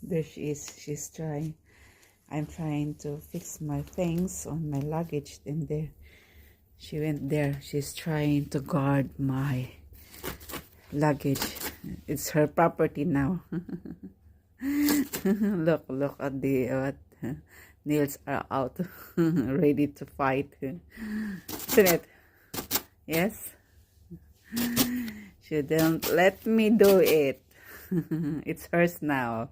There she is. She's trying. I'm trying to fix my things on my luggage. And there, she went there. She's trying to guard my luggage. It's her property now. Look at the nails are out, ready to fight. Isn't it? Yes. She don't let me do it. It's hers now.